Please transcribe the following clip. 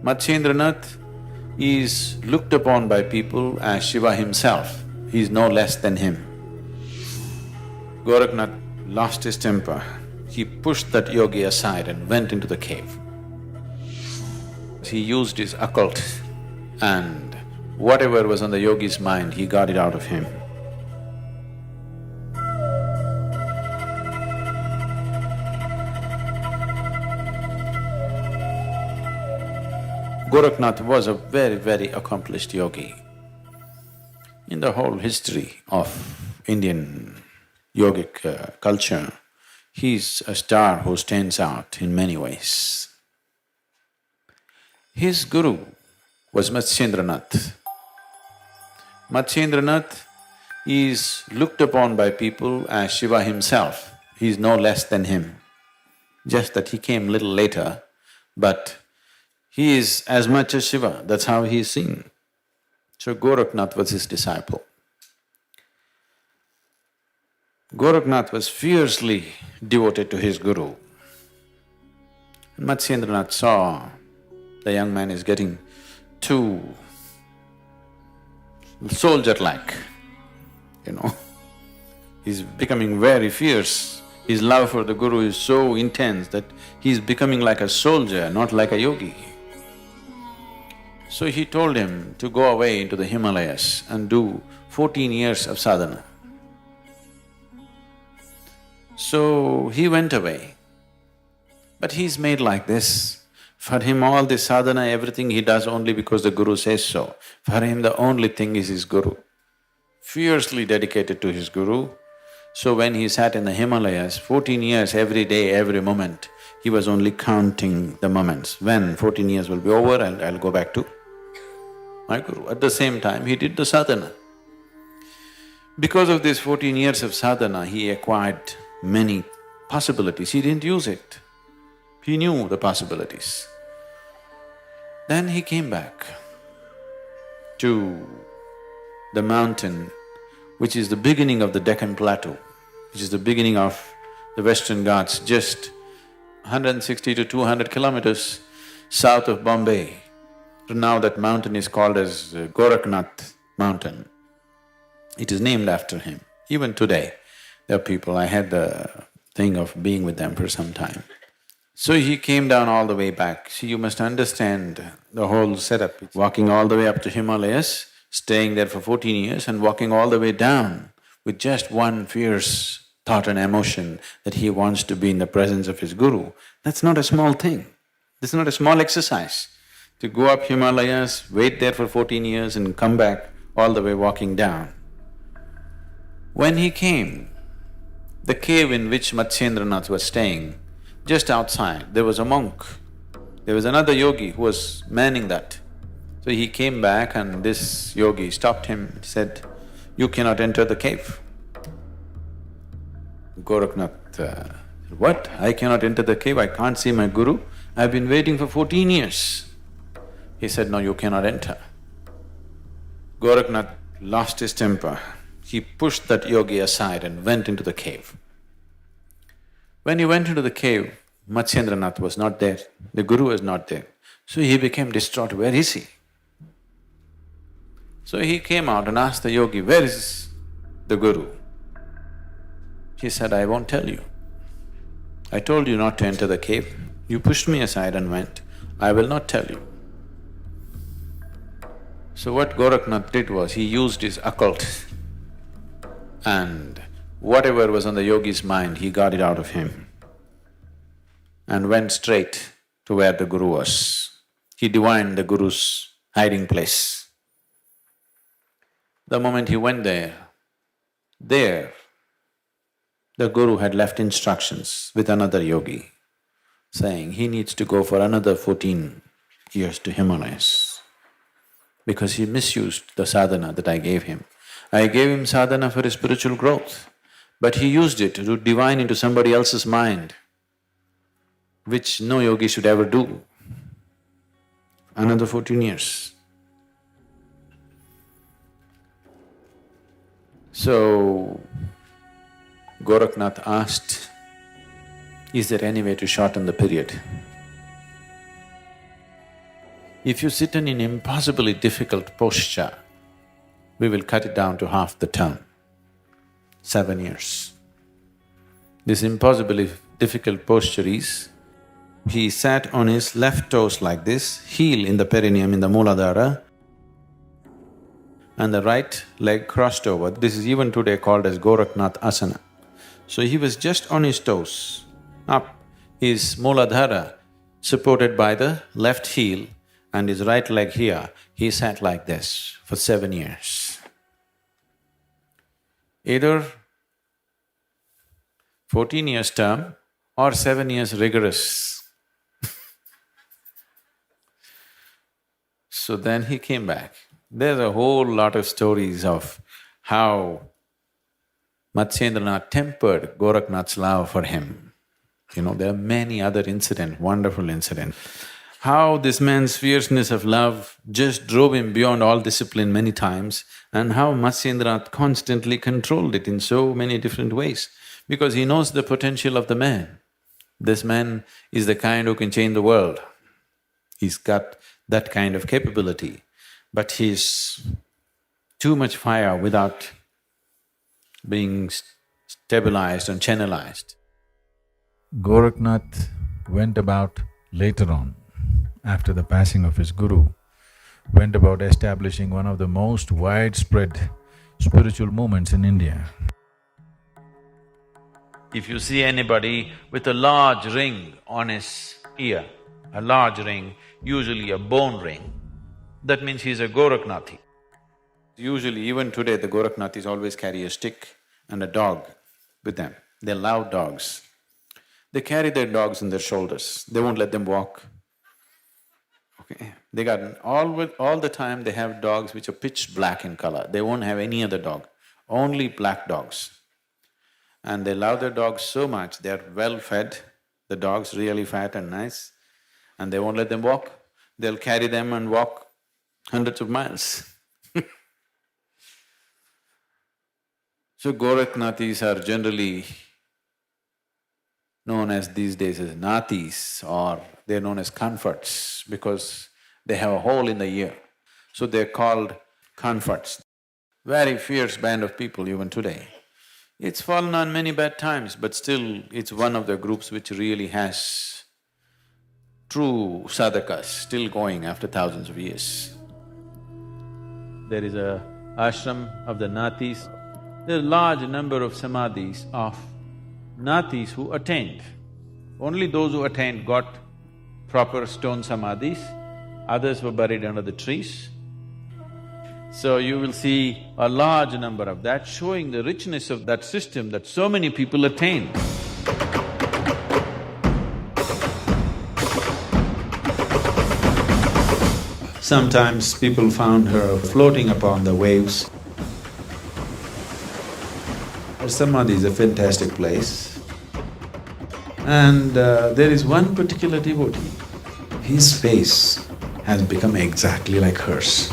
Matsyendranath is looked upon by people as Shiva himself, he is no less than him. Goraknath lost his temper. He pushed that yogi aside and went into the cave. He used his occult and whatever was on the yogi's mind, he got it out of him. Goraknath was a very, very accomplished yogi. In the whole history of Indian yogic culture, he's a star who stands out in many ways. His guru was Matsyendranath. Matsyendranath is looked upon by people as Shiva himself, he is no less than him. Just that he came little later, but he is as much as Shiva, that's how he is seen. So Goraknath was his disciple. Goraknath was fiercely devoted to his guru. Matsyendranath saw the young man is getting too soldier-like, He's becoming very fierce. His love for the guru is so intense that he's becoming like a soldier, not like a yogi. So he told him to go away into the Himalayas and do 14 years of sadhana. So he went away, but he's made like this. For him all this sadhana, everything he does only because the guru says so. For him the only thing is his guru. Fiercely dedicated to his guru. So when he sat in the Himalayas, 14 years, every day, every moment, he was only counting the moments. When 14 years will be over, I'll go back to my guru. At the same time, he did the sadhana. Because of this 14 years of sadhana, he acquired many possibilities. He didn't use it. He knew the possibilities. Then he came back to the mountain which is the beginning of the Deccan Plateau, which is the beginning of the Western Ghats, just 160 to 200 kilometers south of Bombay. Now that mountain is called as Goraknath mountain. It is named after him. Even today, there are people, I had the thing of being with them for some time. So he came down all the way back. See, you must understand the whole setup. Walking all the way up to Himalayas, staying there for 14 years and walking all the way down with just one fierce thought and emotion that he wants to be in the presence of his guru. That's not a small thing. This is not a small exercise. To go up Himalayas, wait there for 14 years and come back all the way walking down. When he came, the cave in which Matsyendranath was staying, just outside, there was a monk. There was another yogi who was manning that. So he came back and this yogi stopped him and said, "You cannot enter the cave." Goraknath said, "What? I cannot enter the cave? I can't see my guru? I've been waiting for 14 years. He said, "No, you cannot enter." Goraknath lost his temper. He pushed that yogi aside and went into the cave. When he went into the cave, Matsyendranath was not there, the guru was not there. So he became distraught, where is he? So he came out and asked the yogi, "Where is the guru?" He said, "I won't tell you. I told you not to enter the cave. You pushed me aside and went. I will not tell you." So what Goraknath did was, he used his occult and whatever was on the yogi's mind, he got it out of him and went straight to where the guru was. He divined the guru's hiding place. The moment he went there, the guru had left instructions with another yogi, saying he needs to go for another 14 years to Himalayas because he misused the sadhana that I gave him. I gave him sadhana for his spiritual growth, but he used it to divine into somebody else's mind, which no yogi should ever do. Another 14 years. So, Goraknath asked, "Is there any way to shorten the period?" If you sit in an impossibly difficult posture, we will cut it down to half the term, 7 years. This impossibly difficult posture is, he sat on his left toes like this, heel in the perineum in the Mooladhara, and the right leg crossed over. This is even today called as Goraknath asana. So he was just on his toes, up, his Mooladhara supported by the left heel and his right leg here. He sat like this for 7 years. Either 14 years term or 7 years rigorous. So then he came back. There's a whole lot of stories of how Matsyendranath tempered Gorakhnath's love for him. You know, there are many other incidents, wonderful incidents. How this man's fierceness of love just drove him beyond all discipline many times, and how Matsyendranath constantly controlled it in so many different ways, because he knows the potential of the man. This man is the kind who can change the world. He's got that kind of capability, but he's too much fire without being stabilized and channelized. Gorakhnath went about later on, after the passing of his guru, went about establishing one of the most widespread spiritual movements in India. If you see anybody with a large ring on his ear, a large ring, usually a bone ring, that means he's a Gorakhnathi. Usually, even today, the Gorakhnathis always carry a stick and a dog with them. They love dogs. They carry their dogs on their shoulders, they won't let them walk. Okay, they got… all the time they have dogs which are pitch black in color, they won't have any other dog, only black dogs. And they love their dogs so much, they're well fed, the dog's really fat and nice, and they won't let them walk. They'll carry them and walk hundreds of miles. So Gorakhnathis are generally known as these days as Nathis, or they're known as comforts because they have a hole in the ear. So they're called comforts. Very fierce band of people even today. It's fallen on many bad times, but still it's one of the groups which really has true sadhakas still going after thousands of years. There is a ashram of the Nathis. There are a large number of samadhis of Nathis who attained. Only those who attained got proper stone samadhis, others were buried under the trees. So you will see a large number of that, showing the richness of that system that so many people attained. Sometimes people found her floating upon the waves. Her samadhi is a fantastic place. And there is one particular devotee, his face has become exactly like hers.